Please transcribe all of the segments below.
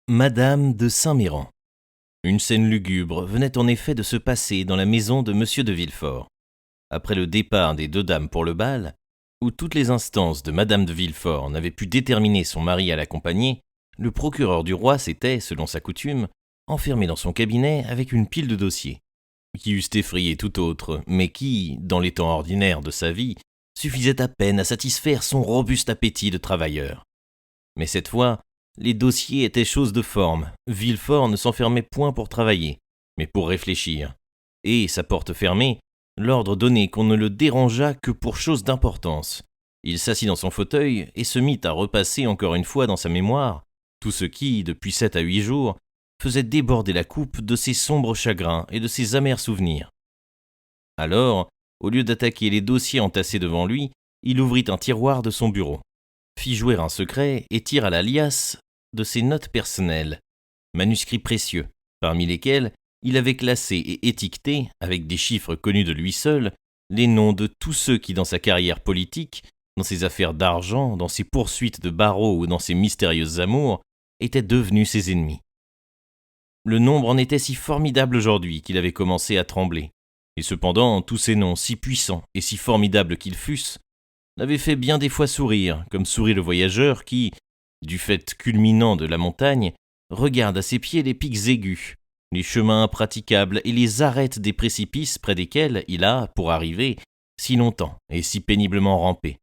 Madame de Saint-Méran. Une scène lugubre venait en effet de se passer dans la maison de Monsieur de Villefort. Après le départ des deux dames pour le bal, où toutes les instances de Madame de Villefort n'avaient pu déterminer son mari à l'accompagner, le procureur du roi s'était, selon sa coutume, enfermé dans son cabinet avec une pile de dossiers, qui eussent effrayé tout autre, mais qui, dans les temps ordinaires de sa vie, suffisaient à peine à satisfaire son robuste appétit de travailleur. Mais cette fois, les dossiers étaient chose de forme. Villefort ne s'enfermait point pour travailler, mais pour réfléchir. Et, sa porte fermée, l'ordre donné qu'on ne le dérangeât que pour chose d'importance. Il s'assit dans son fauteuil et se mit à repasser encore une fois dans sa mémoire tout ce qui, depuis 7 à 8 jours, faisait déborder la coupe de ses sombres chagrins et de ses amers souvenirs. Alors, au lieu d'attaquer les dossiers entassés devant lui, il ouvrit un tiroir de son bureau, fit jouer un secret et tira la liasse de ses notes personnelles, manuscrits précieux, parmi lesquels il avait classé et étiqueté, avec des chiffres connus de lui seul, les noms de tous ceux qui, dans sa carrière politique, dans ses affaires d'argent, dans ses poursuites de barreau ou dans ses mystérieuses amours, étaient devenus ses ennemis. Le nombre en était si formidable aujourd'hui qu'il avait commencé à trembler, et cependant tous ces noms, si puissants et si formidables qu'ils fussent, l'avaient fait bien des fois sourire, comme sourit le voyageur qui, du fait culminant de la montagne, regarde à ses pieds les pics aigus, les chemins impraticables et les arêtes des précipices près desquels il a, pour arriver, si longtemps et si péniblement rampé.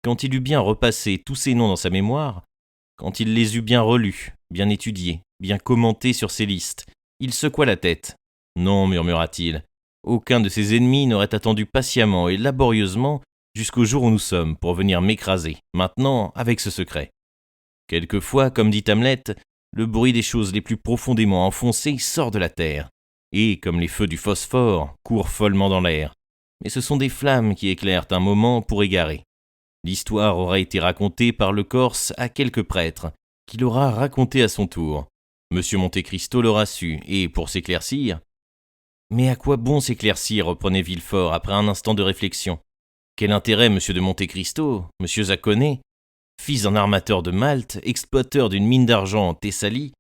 Quand il eut bien repassé tous ces noms dans sa mémoire, quand il les eut bien relus, bien étudiés, bien commentés sur ses listes, il secoua la tête. « Non, murmura-t-il, aucun de ses ennemis n'aurait attendu patiemment et laborieusement jusqu'au jour où nous sommes pour venir m'écraser, maintenant avec ce secret. Quelquefois, comme dit Hamlet, le bruit des choses les plus profondément enfoncées sort de la terre, et, comme les feux du phosphore, court follement dans l'air. Mais ce sont des flammes qui éclairent un moment pour égarer. L'histoire aura été racontée par le Corse à quelque prêtre, qui l'aura racontée à son tour. Monsieur Monte Cristo l'aura su, et pour s'éclaircir... Mais à quoi bon s'éclaircir, reprenait Villefort après un instant de réflexion. Quel intérêt, monsieur de Monte Cristo, monsieur Zaccone, fils d'un armateur de Malte, exploiteur d'une mine d'argent en Thessalie,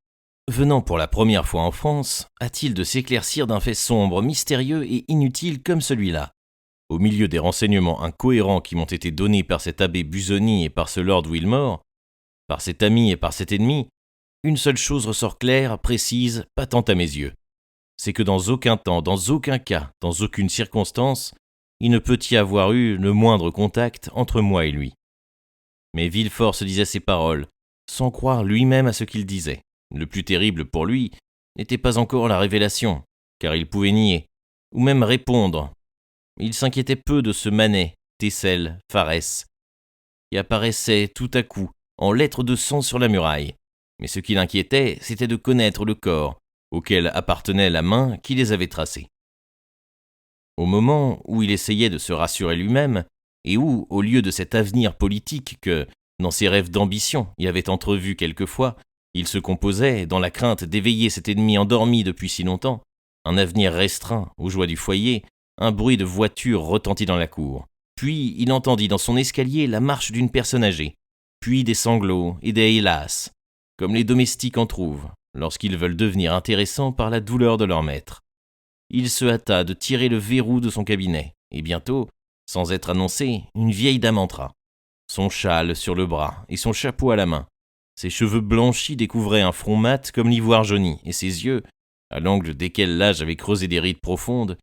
venant pour la première fois en France, a-t-il de s'éclaircir d'un fait sombre, mystérieux et inutile comme celui-là? Au milieu des renseignements incohérents qui m'ont été donnés par cet abbé Busoni et par ce lord Wilmore, par cet ami et par cet ennemi, une seule chose ressort claire, précise, patente à mes yeux. C'est que dans aucun temps, dans aucun cas, dans aucune circonstance, il ne peut y avoir eu le moindre contact entre moi et lui. Mais Villefort se disait ces paroles, sans croire lui-même à ce qu'il disait. Le plus terrible pour lui n'était pas encore la révélation, car il pouvait nier, ou même répondre. Il s'inquiétait peu de ce Manet, Thecel, Pharès, qui apparaissait tout à coup, en lettres de sang sur la muraille. Mais ce qui l'inquiétait, c'était de connaître le corps, auquel appartenait la main qui les avait tracés. Au moment où il essayait de se rassurer lui-même, et où, au lieu de cet avenir politique que, dans ses rêves d'ambition, il avait entrevu quelquefois, il se composait, dans la crainte d'éveiller cet ennemi endormi depuis si longtemps, un avenir restreint aux joies du foyer, un bruit de voiture retentit dans la cour. Puis il entendit dans son escalier la marche d'une personne âgée, puis des sanglots et des hélas, comme les domestiques en trouvent, lorsqu'ils veulent devenir intéressants par la douleur de leur maître. Il se hâta de tirer le verrou de son cabinet, et bientôt, sans être annoncé, une vieille dame entra, son châle sur le bras et son chapeau à la main. Ses cheveux blanchis découvraient un front mat comme l'ivoire jauni, et ses yeux, à l'angle desquels l'âge avait creusé des rides profondes,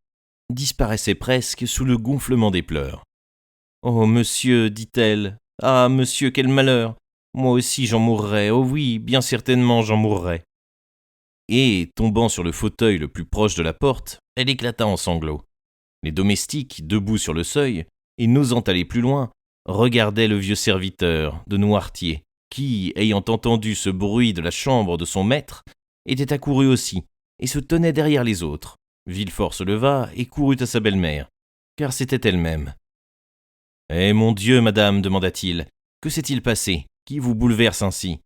disparaissaient presque sous le gonflement des pleurs. « Oh, monsieur, dit-elle, ah, monsieur, quel malheur! Moi aussi j'en mourrais, oh oui, bien certainement j'en mourrais. » Et, tombant sur le fauteuil le plus proche de la porte, elle éclata en sanglots. Les domestiques, debout sur le seuil, et n'osant aller plus loin, regardaient le vieux serviteur de Noirtier, qui, ayant entendu ce bruit de la chambre de son maître, était accouru aussi, et se tenait derrière les autres. Villefort se leva et courut à sa belle-mère, car c'était elle-même. « Eh mon Dieu, madame, demanda-t-il, que s'est-il passé? Qui vous bouleverse ainsi?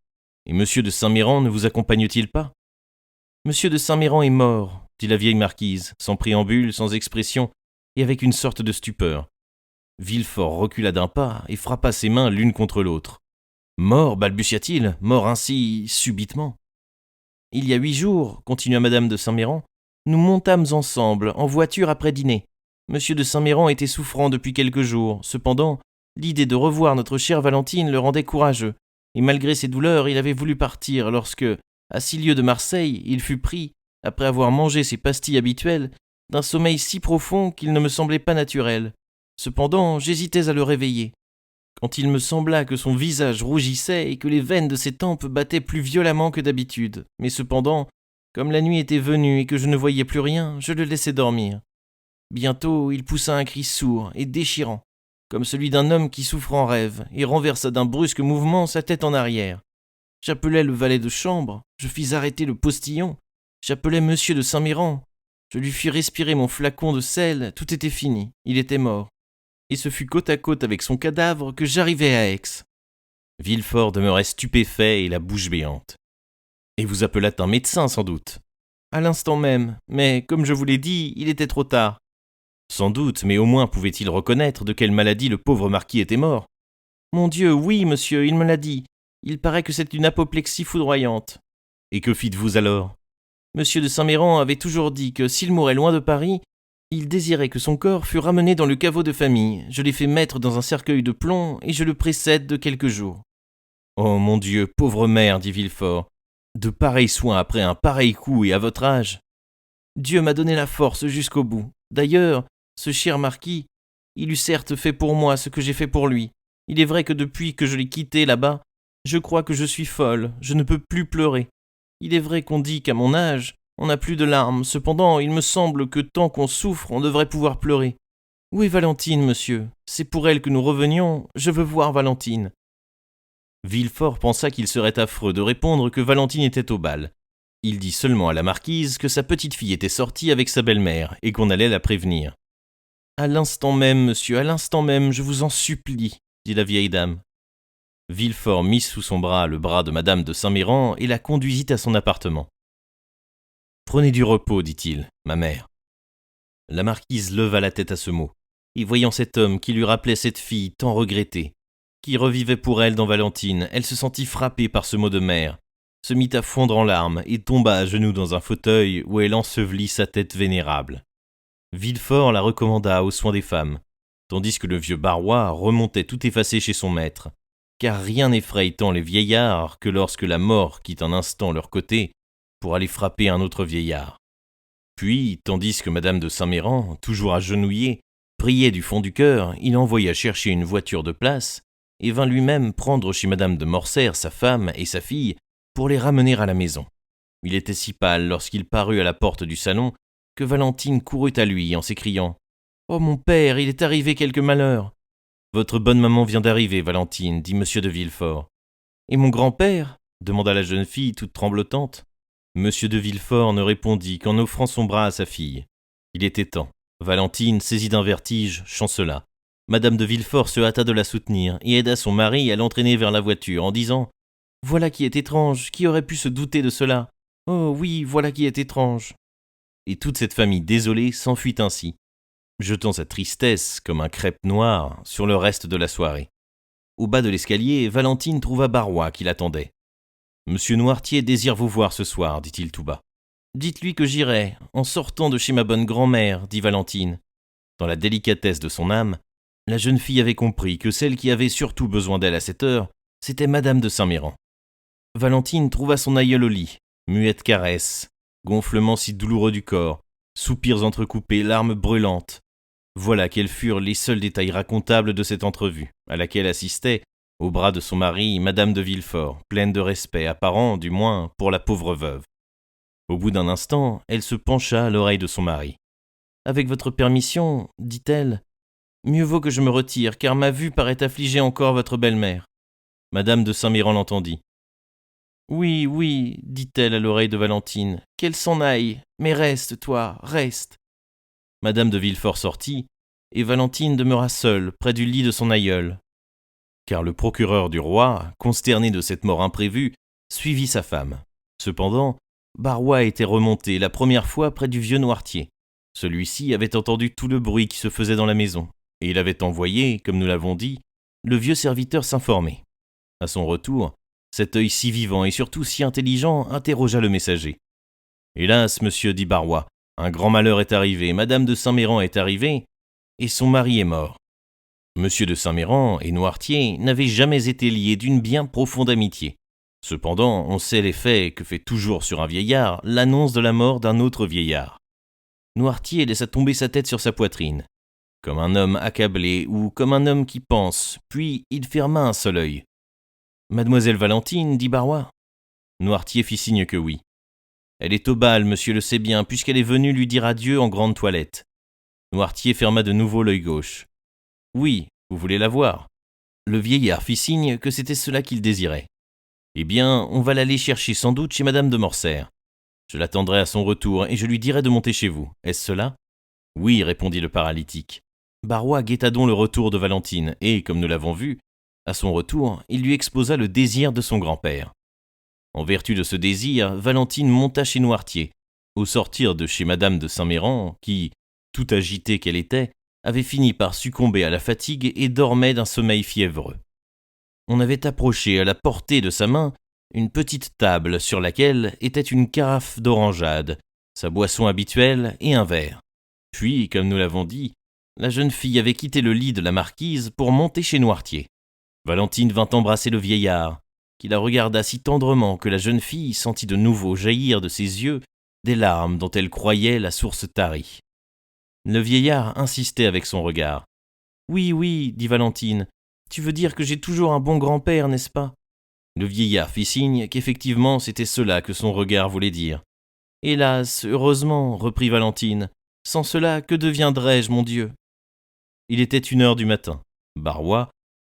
Et monsieur de Saint-Méran ne vous accompagne-t-il pas ?»« Monsieur de Saint-Méran est mort, » dit la vieille marquise, sans préambule, sans expression, et avec une sorte de stupeur. Villefort recula d'un pas et frappa ses mains l'une contre l'autre. « Mort, balbutia-t-il, mort ainsi, subitement ?» Il y a 8 jours, continua madame de Saint-Méran, nous montâmes ensemble, en voiture après dîner. Monsieur de Saint-Méran était souffrant depuis quelques jours. Cependant, l'idée de revoir notre chère Valentine le rendait courageux, et malgré ses douleurs, il avait voulu partir lorsque, à 6 lieues de Marseille, il fut pris, après avoir mangé ses pastilles habituelles, d'un sommeil si profond qu'il ne me semblait pas naturel. Cependant, j'hésitais à le réveiller. Quand il me sembla que son visage rougissait et que les veines de ses tempes battaient plus violemment que d'habitude, mais cependant, comme la nuit était venue et que je ne voyais plus rien, je le laissai dormir. Bientôt, il poussa un cri sourd et déchirant, comme celui d'un homme qui souffre en rêve, et renversa d'un brusque mouvement sa tête en arrière. J'appelai le valet de chambre, je fis arrêter le postillon, j'appelai monsieur de Saint-Méran, je lui fis respirer mon flacon de sel, tout était fini, il était mort. Et ce fut côte à côte avec son cadavre que j'arrivai à Aix. Villefort demeurait stupéfait et la bouche béante. Et vous appelâtes un médecin, sans doute? À l'instant même, mais comme je vous l'ai dit, il était trop tard. Sans doute, mais au moins pouvait-il reconnaître de quelle maladie le pauvre marquis était mort? Mon Dieu, oui, monsieur, il me l'a dit. Il paraît que c'est une apoplexie foudroyante. Et que fîtes-vous alors? Monsieur de Saint-Méran avait toujours dit que s'il mourait loin de Paris, il désirait que son corps fût ramené dans le caveau de famille. Je l'ai fait mettre dans un cercueil de plomb et je le précède de quelques jours. Oh mon Dieu, pauvre mère, dit Villefort, de pareils soins après un pareil coup et à votre âge. Dieu m'a donné la force jusqu'au bout. D'ailleurs, ce cher marquis, il eût certes fait pour moi ce que j'ai fait pour lui. Il est vrai que depuis que je l'ai quitté là-bas, je crois que je suis folle, je ne peux plus pleurer. Il est vrai qu'on dit qu'à mon âge, on n'a plus de larmes, cependant il me semble que tant qu'on souffre, on devrait pouvoir pleurer. Où est Valentine, monsieur? C'est pour elle que nous revenions, je veux voir Valentine. Villefort pensa qu'il serait affreux de répondre que Valentine était au bal. Il dit seulement à la marquise que sa petite fille était sortie avec sa belle-mère et qu'on allait la prévenir. À l'instant même, monsieur, à l'instant même, je vous en supplie, dit la vieille dame. Villefort mit sous son bras le bras de madame de Saint-Méran et la conduisit à son appartement. Prenez du repos, dit-il, ma mère. La marquise leva la tête à ce mot, et voyant cet homme qui lui rappelait cette fille tant regrettée, qui revivait pour elle dans Valentine, elle se sentit frappée par ce mot de mère, se mit à fondre en larmes et tomba à genoux dans un fauteuil où elle ensevelit sa tête vénérable. Villefort la recommanda aux soins des femmes, tandis que le vieux Barrois remontait tout effacé chez son maître, car rien n'effraie tant les vieillards que lorsque la mort quitte un instant leur côté pour aller frapper un autre vieillard. Puis, tandis que madame de Saint-Méran, toujours agenouillée, priait du fond du cœur, il envoya chercher une voiture de place et vint lui-même prendre chez madame de Morcerf sa femme et sa fille pour les ramener à la maison. Il était si pâle lorsqu'il parut à la porte du salon que Valentine courut à lui en s'écriant « Oh mon père, il est arrivé quelque malheur !»« Votre bonne maman vient d'arriver, Valentine, dit monsieur de Villefort. »« Et mon grand-père » demanda la jeune fille toute tremblotante. Monsieur de Villefort ne répondit qu'en offrant son bras à sa fille. Il était temps. Valentine, saisie d'un vertige, chancela. Madame de Villefort se hâta de la soutenir et aida son mari à l'entraîner vers la voiture en disant « Voilà qui est étrange, qui aurait pu se douter de cela? Oh oui, voilà qui est étrange !» Et toute cette famille désolée s'enfuit ainsi, jetant sa tristesse comme un crêpe noir sur le reste de la soirée. Au bas de l'escalier, Valentine trouva Barrois qui l'attendait. « Monsieur Noirtier désire vous voir ce soir, dit-il tout bas. »« Dites-lui que j'irai, en sortant de chez ma bonne grand-mère, dit Valentine. » Dans la délicatesse de son âme, la jeune fille avait compris que celle qui avait surtout besoin d'elle à cette heure, c'était madame de Saint-Méran. Valentine trouva son aïeul au lit, muette caresse, gonflement si douloureux du corps, soupirs entrecoupés, larmes brûlantes. Voilà quels furent les seuls détails racontables de cette entrevue, à laquelle assistait, au bras de son mari, madame de Villefort, pleine de respect apparent, du moins, pour la pauvre veuve. Au bout d'un instant, elle se pencha à l'oreille de son mari. « Avec votre permission, dit-elle, mieux vaut que je me retire, car ma vue paraît affliger encore votre belle-mère. » Madame de Saint-Méran l'entendit. « Oui, oui, dit-elle à l'oreille de Valentine, qu'elle s'en aille, mais reste, toi, reste. » Madame de Villefort sortit, et Valentine demeura seule près du lit de son aïeul. Car le procureur du roi, consterné de cette mort imprévue, suivit sa femme. Cependant, Barrois était remonté la première fois près du vieux Noirtier. Celui-ci avait entendu tout le bruit qui se faisait dans la maison, et il avait envoyé, comme nous l'avons dit, le vieux serviteur s'informer. À son retour, Cet œil si vivant et surtout si intelligent interrogea le messager. « Hélas, monsieur, dit Barrois, un grand malheur est arrivé, madame de Saint-Méran est arrivée, et son mari est mort. » Monsieur de Saint-Méran et Noirtier n'avaient jamais été liés d'une bien profonde amitié. Cependant, on sait l'effet que fait toujours sur un vieillard l'annonce de la mort d'un autre vieillard. Noirtier laissa tomber sa tête sur sa poitrine, comme un homme accablé ou comme un homme qui pense, puis il ferma un seul œil. « Mademoiselle Valentine, dit Barrois. » Noirtier fit signe que oui. « Elle est au bal, monsieur le sait bien, puisqu'elle est venue lui dire adieu en grande toilette. » Noirtier ferma de nouveau l'œil gauche. « Oui, vous voulez la voir. » Le vieillard fit signe que c'était cela qu'il désirait. « Eh bien, on va l'aller chercher sans doute chez madame de Morcerf. Je l'attendrai à son retour et je lui dirai de monter chez vous. Est-ce cela ?»« Oui, répondit le paralytique. Barrois guetta donc le retour de Valentine et, comme nous l'avons vu, à son retour, il lui exposa le désir de son grand-père. En vertu de ce désir, Valentine monta chez Noirtier, au sortir de chez madame de Saint-Méran, qui, tout agitée qu'elle était, avait fini par succomber à la fatigue et dormait d'un sommeil fiévreux. On avait approché à la portée de sa main une petite table sur laquelle était une carafe d'orangeade, sa boisson habituelle et un verre. Puis, comme nous l'avons dit, la jeune fille avait quitté le lit de la marquise pour monter chez Noirtier. Valentine vint embrasser le vieillard, qui la regarda si tendrement que la jeune fille sentit de nouveau jaillir de ses yeux des larmes dont elle croyait la source tarie. Le vieillard insistait avec son regard. « Oui, oui, dit Valentine, tu veux dire que j'ai toujours un bon grand-père, n'est-ce pas ?» Le vieillard fit signe qu'effectivement c'était cela que son regard voulait dire. « Hélas, heureusement, reprit Valentine, sans cela, que deviendrais-je, mon Dieu ?» Il était 1h du matin. Barrois,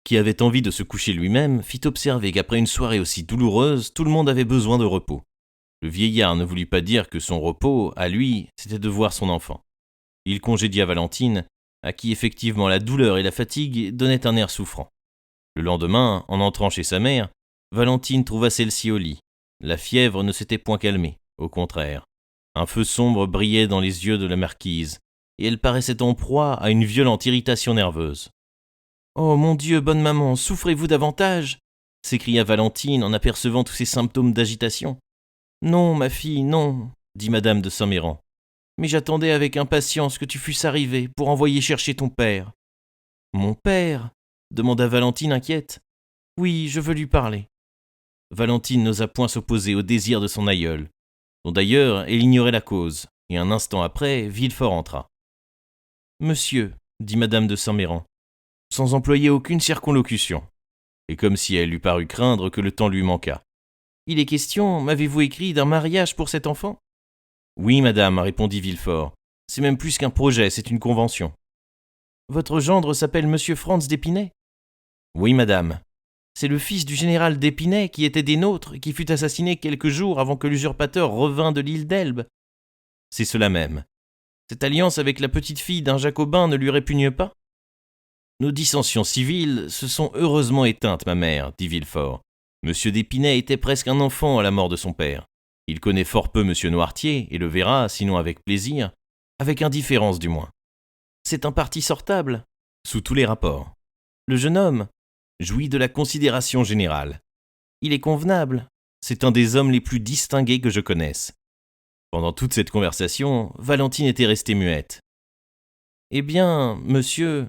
qui avait envie de se coucher lui-même, fit observer qu'après une soirée aussi douloureuse, tout le monde avait besoin de repos. Le vieillard ne voulut pas dire que son repos, à lui, c'était de voir son enfant. Il congédia Valentine, à qui effectivement la douleur et la fatigue donnaient un air souffrant. Le lendemain, en entrant chez sa mère, Valentine trouva celle-ci au lit. La fièvre ne s'était point calmée, au contraire. Un feu sombre brillait dans les yeux de la marquise, et elle paraissait en proie à une violente irritation nerveuse. « Oh mon Dieu, bonne maman, souffrez-vous davantage ?» s'écria Valentine en apercevant tous ces symptômes d'agitation. « Non, ma fille, non, dit madame de Saint-Méran. Mais j'attendais avec impatience que tu fusses arrivée pour envoyer chercher ton père. »« Mon père ?» demanda Valentine inquiète. « Oui, je veux lui parler. » Valentine n'osa point s'opposer au désir de son aïeul, dont d'ailleurs elle ignorait la cause, et un instant après, Villefort entra. « Monsieur, dit madame de Saint-Méran, sans employer aucune circonlocution, et comme si elle eût paru craindre que le temps lui manquât. « Il est question, m'avez-vous écrit, d'un mariage pour cet enfant ?»« Oui, madame, répondit Villefort. C'est même plus qu'un projet, c'est une convention. »« Votre gendre s'appelle monsieur Franz d'Épinay ?»« Oui, madame. C'est le fils du général d'Épinay qui était des nôtres et qui fut assassiné quelques jours avant que l'usurpateur revînt de l'île d'Elbe. »« C'est cela même. Cette alliance avec la petite fille d'un jacobin ne lui répugne pas ?»« Nos dissensions civiles se sont heureusement éteintes, ma mère, dit Villefort. Monsieur d'Épinay était presque un enfant à la mort de son père. Il connaît fort peu monsieur Noirtier et le verra, sinon avec plaisir, avec indifférence du moins. C'est un parti sortable, sous tous les rapports. Le jeune homme jouit de la considération générale. Il est convenable, c'est un des hommes les plus distingués que je connaisse. » Pendant toute cette conversation, Valentine était restée muette. « Eh bien, monsieur,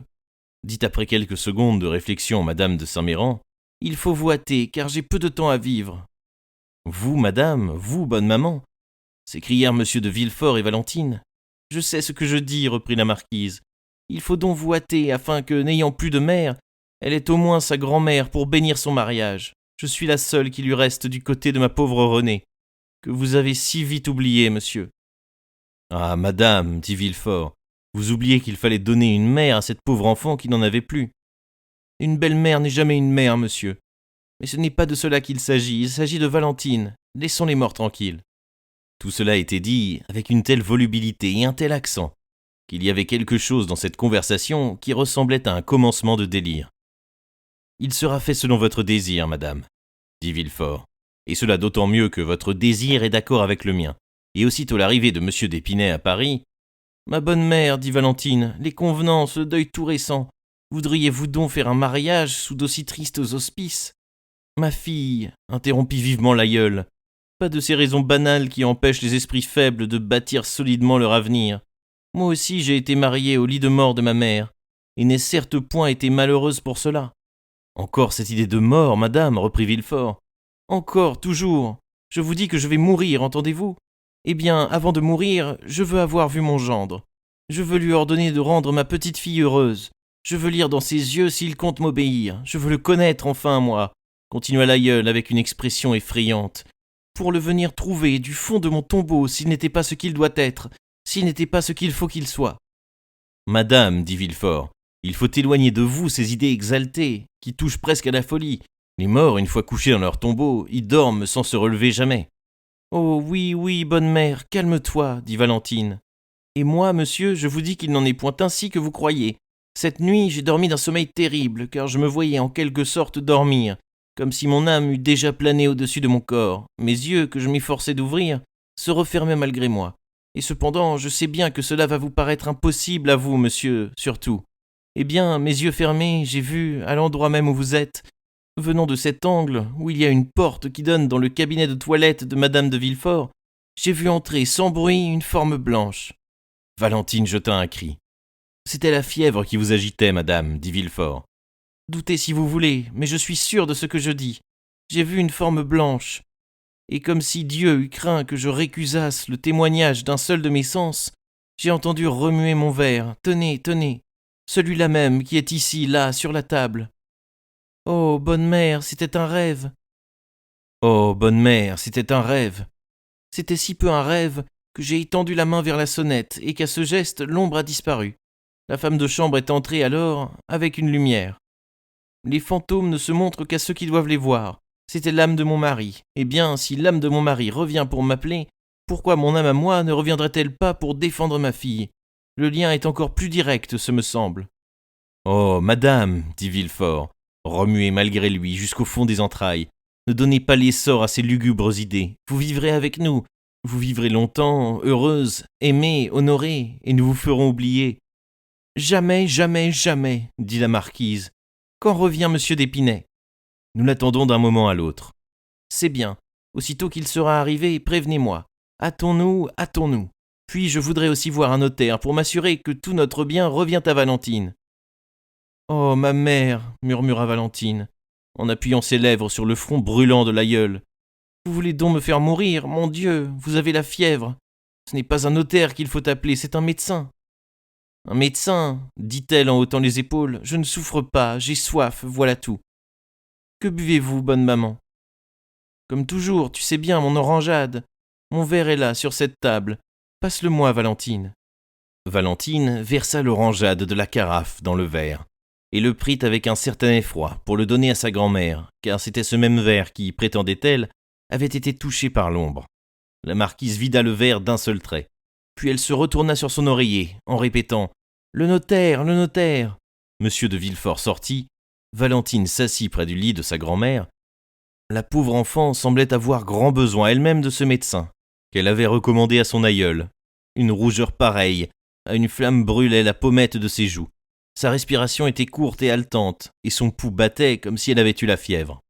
dit après quelques secondes de réflexion madame de Saint-Méran, il faut vous hâter, car j'ai peu de temps à vivre. »« Vous, madame, vous, bonne maman » s'écrièrent monsieur de Villefort et Valentine. « Je sais ce que je dis, reprit la marquise. Il faut donc vous hâter, afin que, n'ayant plus de mère, elle ait au moins sa grand-mère pour bénir son mariage. Je suis la seule qui lui reste du côté de ma pauvre Renée, que vous avez si vite oubliée, monsieur. »« Ah, madame, dit Villefort, vous oubliez qu'il fallait donner une mère à cette pauvre enfant qui n'en avait plus. »« Une belle-mère n'est jamais une mère, monsieur. Mais ce n'est pas de cela qu'il s'agit, il s'agit de Valentine. Laissons les morts tranquilles. » Tout cela était dit avec une telle volubilité et un tel accent qu'il y avait quelque chose dans cette conversation qui ressemblait à un commencement de délire. « Il sera fait selon votre désir, madame, dit Villefort, et cela d'autant mieux que votre désir est d'accord avec le mien. Et aussitôt l'arrivée de monsieur d'Épinay à Paris, « Ma bonne mère, dit Valentine, les convenances, le deuil tout récent, voudriez-vous donc faire un mariage sous d'aussi tristes auspices ?» Ma fille, interrompit vivement l'aïeul, pas de ces raisons banales qui empêchent les esprits faibles de bâtir solidement leur avenir. Moi aussi j'ai été mariée au lit de mort de ma mère, et n'ai certes point été malheureuse pour cela. Encore cette idée de mort, madame, reprit Villefort. Encore, toujours. Je vous dis que je vais mourir, entendez-vous? Eh bien, avant de mourir, je veux avoir vu mon gendre. Je veux lui ordonner de rendre ma petite fille heureuse. Je veux lire dans ses yeux s'il compte m'obéir. Je veux le connaître enfin, moi, continua l'aïeul avec une expression effrayante, pour le venir trouver du fond de mon tombeau s'il n'était pas ce qu'il doit être, s'il n'était pas ce qu'il faut qu'il soit. Madame, dit Villefort, il faut éloigner de vous ces idées exaltées, qui touchent presque à la folie. Les morts, une fois couchés dans leur tombeau, y dorment sans se relever jamais. Oh oui, oui, bonne mère, calme-toi, dit Valentine. Et moi, monsieur, je vous dis qu'il n'en est point ainsi que vous croyez. Cette nuit, j'ai dormi d'un sommeil terrible, car je me voyais en quelque sorte dormir, comme si mon âme eût déjà plané au-dessus de mon corps. Mes yeux, que je m'efforçais d'ouvrir, se refermaient malgré moi. Et cependant, je sais bien que cela va vous paraître impossible à vous, monsieur, surtout. Eh bien, mes yeux fermés, j'ai vu, à l'endroit même où vous êtes, venant de cet angle où il y a une porte qui donne dans le cabinet de toilette de madame de Villefort, j'ai vu entrer sans bruit une forme blanche. Valentine jeta un cri. C'était la fièvre qui vous agitait, madame, dit Villefort. Doutez si vous voulez, mais je suis sûr de ce que je dis. J'ai vu une forme blanche, et comme si Dieu eût craint que je récusasse le témoignage d'un seul de mes sens, j'ai entendu remuer mon verre. Tenez, tenez, celui-là même qui est ici, là, sur la table. Oh, bonne mère, c'était un rêve. Oh, bonne mère, c'était un rêve. C'était si peu un rêve que j'ai étendu la main vers la sonnette et qu'à ce geste, l'ombre a disparu. La femme de chambre est entrée alors avec une lumière. Les fantômes ne se montrent qu'à ceux qui doivent les voir. C'était l'âme de mon mari. Eh bien, si l'âme de mon mari revient pour m'appeler, pourquoi mon âme à moi ne reviendrait-elle pas pour défendre ma fille? Le lien est encore plus direct, ce me semble. Oh, madame, dit Villefort, remué malgré lui jusqu'au fond des entrailles, ne donnez pas l'essor à ces lugubres idées. Vous vivrez avec nous. Vous vivrez longtemps, heureuse, aimée, honorée, et nous vous ferons oublier. Jamais, jamais, jamais, dit la marquise. Quand revient monsieur d'Épinay? Nous l'attendons d'un moment à l'autre. C'est bien. Aussitôt qu'il sera arrivé, prévenez-moi. Hâtons-nous, hâtons-nous. Puis je voudrais aussi voir un notaire pour m'assurer que tout notre bien revient à Valentine. Oh, ma mère, murmura Valentine, en appuyant ses lèvres sur le front brûlant de l'aïeul. Vous voulez donc me faire mourir, mon Dieu, vous avez la fièvre. Ce n'est pas un notaire qu'il faut appeler, c'est un médecin. Un médecin, dit-elle en hautant les épaules, je ne souffre pas, j'ai soif, voilà tout. Que buvez-vous, bonne maman? Comme toujours, tu sais bien, mon orangeade. Mon verre est là, sur cette table. Passe-le-moi, Valentine. Valentine versa l'orangeade de la carafe dans le verre, et le prit avec un certain effroi pour le donner à sa grand-mère, car c'était ce même verre qui, prétendait-elle, avait été touché par l'ombre. La marquise vida le verre d'un seul trait, puis elle se retourna sur son oreiller, en répétant « Le notaire, le notaire !» Monsieur de Villefort sortit, Valentine s'assit près du lit de sa grand-mère. La pauvre enfant semblait avoir grand besoin elle-même de ce médecin, qu'elle avait recommandé à son aïeul. Une rougeur pareille à une flamme brûlait la pommette de ses joues. Sa respiration était courte et haletante, et son pouls battait comme si elle avait eu la fièvre.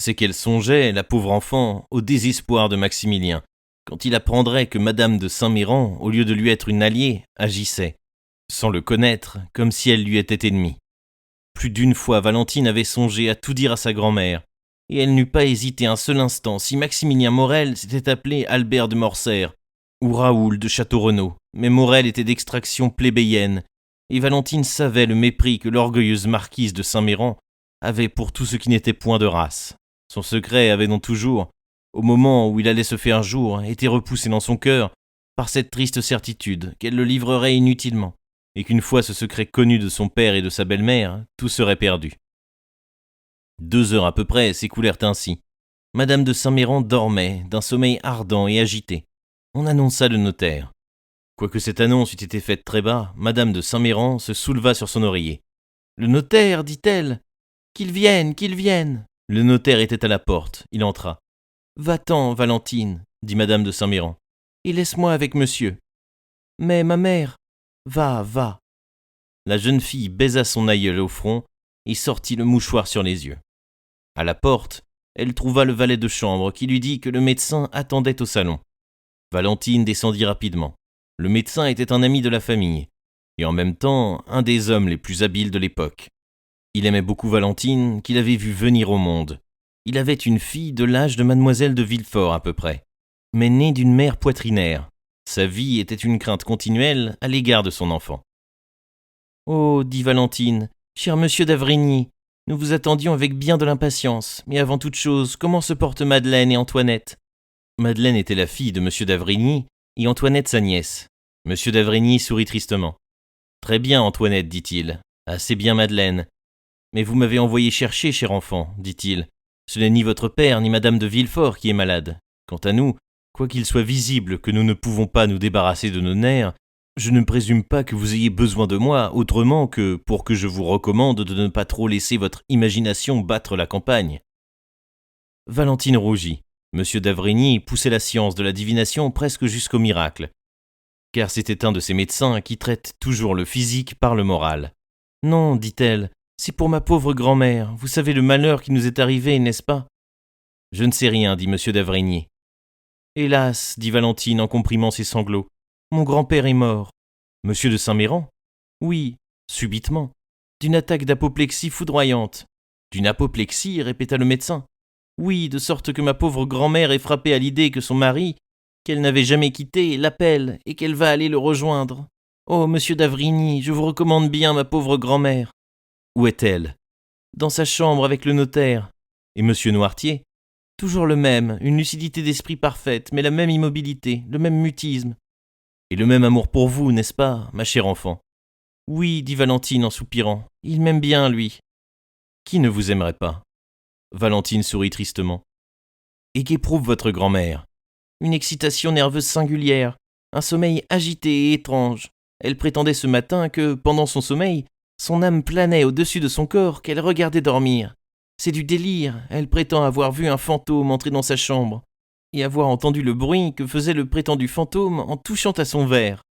C'est qu'elle songeait, la pauvre enfant, au désespoir de Maximilien, quand il apprendrait que madame de Saint-Méran, au lieu de lui être une alliée, agissait, sans le connaître, comme si elle lui était ennemie. Plus d'une fois, Valentine avait songé à tout dire à sa grand-mère, et elle n'eût pas hésité un seul instant si Maximilien Morel s'était appelé Albert de Morcerf ou Raoul de Château-Renaud, mais Morel était d'extraction plébéienne, et Valentine savait le mépris que l'orgueilleuse marquise de Saint-Méran avait pour tout ce qui n'était point de race. Son secret avait donc toujours, au moment où il allait se faire jour, été repoussé dans son cœur par cette triste certitude qu'elle le livrerait inutilement, et qu'une fois ce secret connu de son père et de sa belle-mère, tout serait perdu. 2 heures à peu près s'écoulèrent ainsi. Madame de Saint-Méran dormait d'un sommeil ardent et agité. On annonça le notaire. Quoique cette annonce eût été faite très bas, madame de Saint-Méran se souleva sur son oreiller. « Le notaire, dit-elle. Qu'il vienne, qu'il vienne. » Le notaire était à la porte, il entra. « Va-t'en, Valentine, dit madame de Saint-Méran, et laisse-moi avec monsieur. »« Mais ma mère. »« Va, va. » La jeune fille baisa son aïeul au front et sortit le mouchoir sur les yeux. À la porte, elle trouva le valet de chambre qui lui dit que le médecin attendait au salon. Valentine descendit rapidement. Le médecin était un ami de la famille, et en même temps un des hommes les plus habiles de l'époque. Il aimait beaucoup Valentine, qu'il avait vue venir au monde. Il avait une fille de l'âge de mademoiselle de Villefort à peu près, mais née d'une mère poitrinaire. Sa vie était une crainte continuelle à l'égard de son enfant. « Oh, dit Valentine, cher monsieur d'Avrigny, nous vous attendions avec bien de l'impatience, mais avant toute chose, comment se portent Madeleine et Antoinette ?» Madeleine était la fille de monsieur d'Avrigny et Antoinette sa nièce. Monsieur d'Avrigny sourit tristement. « Très bien, Antoinette, dit-il. Assez bien, Madeleine. Mais vous m'avez envoyé chercher, cher enfant, dit-il. Ce n'est ni votre père ni madame de Villefort qui est malade. Quant à nous, quoiqu'il soit visible que nous ne pouvons pas nous débarrasser de nos nerfs, je ne présume pas que vous ayez besoin de moi autrement que pour que je vous recommande de ne pas trop laisser votre imagination battre la campagne. » Valentine rougit. Monsieur d'Avrigny poussait la science de la divination presque jusqu'au miracle, car c'était un de ces médecins qui traitent toujours le physique par le moral. « Non, dit-elle, c'est pour ma pauvre grand-mère. Vous savez le malheur qui nous est arrivé, n'est-ce pas ?»« Je ne sais rien, dit monsieur d'Avrigny. »« Hélas, dit Valentine en comprimant ses sanglots, mon grand-père est mort. »« Monsieur de Saint-Méran ?»« Oui, subitement, d'une attaque d'apoplexie foudroyante. »« D'une apoplexie ?» répéta le médecin. « Oui, de sorte que ma pauvre grand-mère est frappée à l'idée que son mari, qu'elle n'avait jamais quitté, l'appelle et qu'elle va aller le rejoindre. Oh, monsieur d'Avrigny, je vous recommande bien ma pauvre grand-mère. »« Où est-elle ?»« Dans sa chambre avec le notaire. »« Et monsieur Noirtier ?»« Toujours le même, une lucidité d'esprit parfaite, mais la même immobilité, le même mutisme. »« Et le même amour pour vous, n'est-ce pas, ma chère enfant ?»« Oui, dit Valentine en soupirant, il m'aime bien, lui. »« Qui ne vous aimerait pas ?» Valentine sourit tristement. « Et qu'éprouve votre grand-mère ?»« Une excitation nerveuse singulière, un sommeil agité et étrange. Elle prétendait ce matin que, pendant son sommeil, son âme planait au-dessus de son corps qu'elle regardait dormir. C'est du délire, elle prétend avoir vu un fantôme entrer dans sa chambre, et avoir entendu le bruit que faisait le prétendu fantôme en touchant à son verre. »«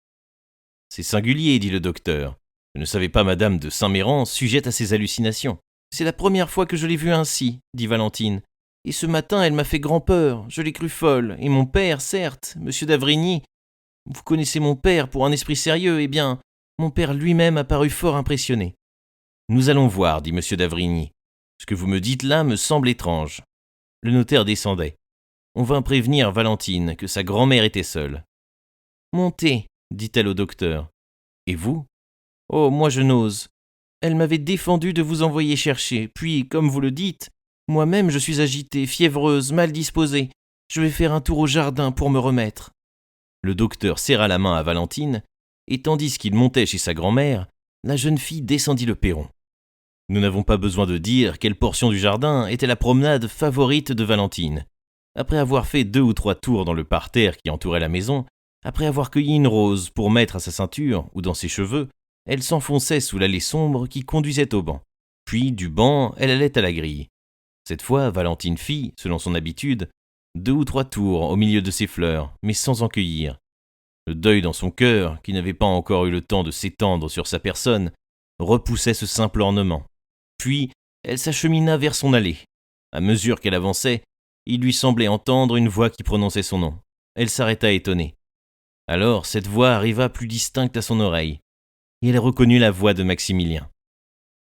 C'est singulier, dit le docteur. Je ne savais pas madame de Saint-Méran sujette à ces hallucinations. »« C'est la première fois que je l'ai vue ainsi, dit Valentine. Et ce matin, elle m'a fait grand-peur, je l'ai crue folle, et mon père, certes, monsieur d'Avrigny, vous connaissez mon père pour un esprit sérieux, eh bien, mon père lui-même a paru fort impressionné. »« Nous allons voir, dit monsieur d'Avrigny. Ce que vous me dites là me semble étrange. » Le notaire descendait. On vint prévenir Valentine que sa grand-mère était seule. « Montez, dit-elle au docteur. Et vous ? » ?»« Oh, moi je n'ose. Elle m'avait défendu de vous envoyer chercher, puis, comme vous le dites, moi-même je suis agitée, fiévreuse, mal disposée. Je vais faire un tour au jardin pour me remettre. » Le docteur serra la main à Valentine, et tandis qu'il montait chez sa grand-mère, la jeune fille descendit le perron. Nous n'avons pas besoin de dire quelle portion du jardin était la promenade favorite de Valentine. Après avoir fait 2 ou 3 tours dans le parterre qui entourait la maison, après avoir cueilli une rose pour mettre à sa ceinture ou dans ses cheveux, elle s'enfonçait sous l'allée sombre qui conduisait au banc. Puis, du banc, elle allait à la grille. Cette fois, Valentine fit, selon son habitude, 2 ou 3 tours au milieu de ses fleurs, mais sans en cueillir. Le deuil dans son cœur, qui n'avait pas encore eu le temps de s'étendre sur sa personne, repoussait ce simple ornement. Puis, elle s'achemina vers son allée. À mesure qu'elle avançait, il lui semblait entendre une voix qui prononçait son nom. Elle s'arrêta étonnée. Alors, cette voix arriva plus distincte à son oreille, et elle reconnut la voix de Maximilien.